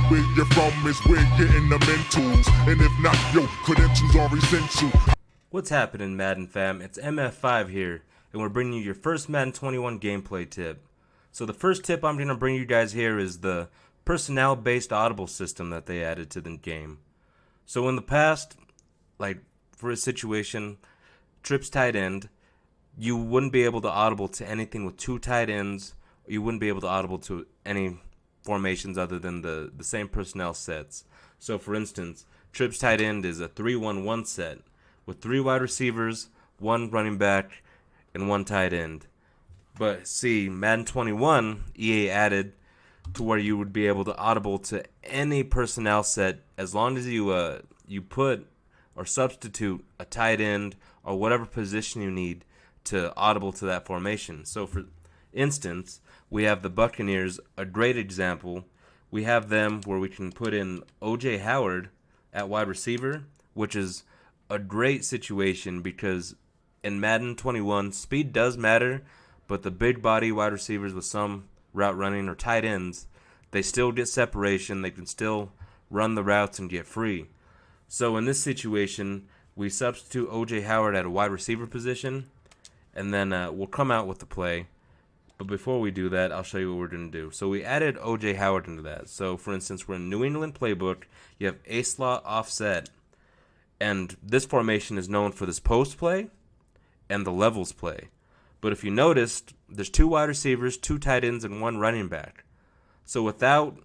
where you're from is where getting the mentals. And if not, yo, credentials are essential. What's happening, Madden fam? It's MF5 here, and we're bringing you your first Madden 21 gameplay tip. So the first tip I'm going to bring you guys here is the personnel-based audible system that they added to the game. So in the past, like for a situation, trips tight end, you wouldn't be able to audible to anything with two tight ends, or you wouldn't be able to audible to any formations other than the same personnel sets. So for instance, trips tight end is a 3-1-1 set with 3 wide receivers, 1 running back, and 1 tight end. But see, Madden 21, EA added to where you would be able to audible to any personnel set as long as you put or substitute a tight end or whatever position you need to audible to that formation. So for instance, we have the Buccaneers, a great example. We have them where we can put in O.J. Howard at wide receiver, which is a great situation because in Madden 21, speed does matter, but the big body wide receivers with some route running or tight ends, they still get separation. They can still run the routes and get free. So in this situation, we substitute O.J. Howard at a wide receiver position, and then we'll come out with the play. But before we do that, I'll show you what we're going to do. So we added O.J. Howard into that. So for instance, we're in New England playbook. You have A-slot offset, and this formation is known for this post play and the levels play. But if you noticed, there's 2 wide receivers, 2 tight ends, and 1 running back. So without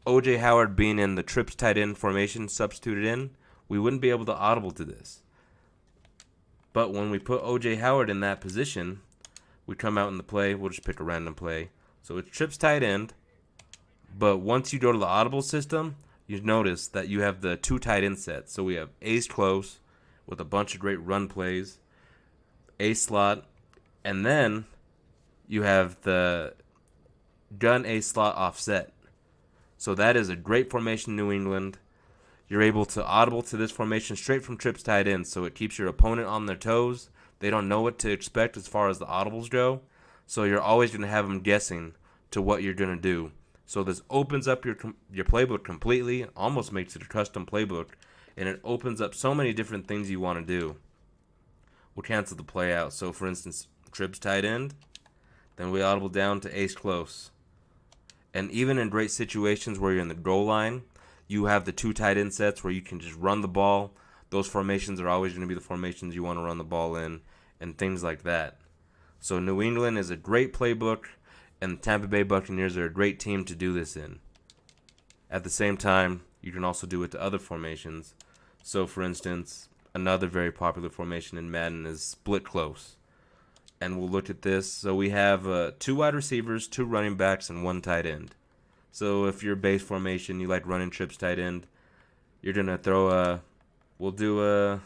O.J. Howard being in the trips tight end formation substituted in, we wouldn't be able to audible to this. But when we put O.J. Howard in that position, we come out in the play. We'll just pick a random play. So it's trips tight end. But once you go to the audible system, you notice that you have the 2 tight end sets. So we have ace close with a bunch of great run plays, ace slot, and then you have the gun ace slot offset. So that is a great formation in New England. You're able to audible to this formation straight from trips tight end, so it keeps your opponent on their toes. They don't know what to expect as far as the audibles go, so you're always going to have them guessing to what you're going to do. So this opens up your playbook completely, almost makes it a custom playbook, and it opens up so many different things you want to do. We'll cancel the play out. So for instance, trips tight end, then we audible down to ace close. And even in great situations where you're in the goal line, you have the 2 tight end sets where you can just run the ball. Those formations are always going to be the formations you want to run the ball in and things like that. So New England is a great playbook, and the Tampa Bay Buccaneers are a great team to do this in. At the same time, you can also do it to other formations. So for instance, another very popular formation in Madden is split close. And we'll look at this. So we have 2 wide receivers, 2 running backs, and 1 tight end. So if your base formation, you like running trips tight end, you're going to throw we'll do a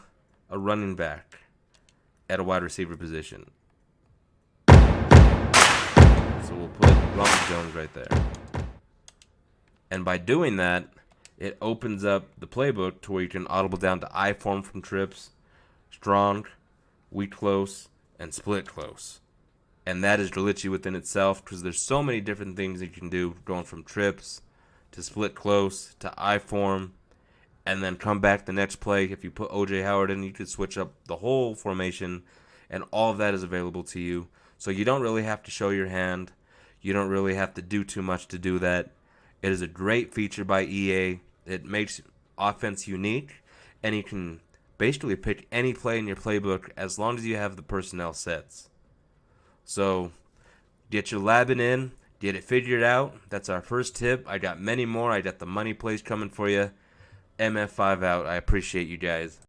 running back at a wide receiver position. So we'll put Ronald Jones right there. And by doing that, it opens up the playbook to where you can audible down to I form from trips, strong, weak close, and split close. And that is glitchy within itself because there's so many different things you can do going from trips to split close to I form, and then come back the next play. If you put O.J. Howard in, you could switch up the whole formation, and all of that is available to you. So you don't really have to show your hand. You don't really have to do too much to do that. It is a great feature by EA. It makes offense unique, and you can basically pick any play in your playbook as long as you have the personnel sets. So get your labbing in, get it figured out. That's our first tip. I got many more. I got the money plays coming for you. MF5 out. I appreciate you guys.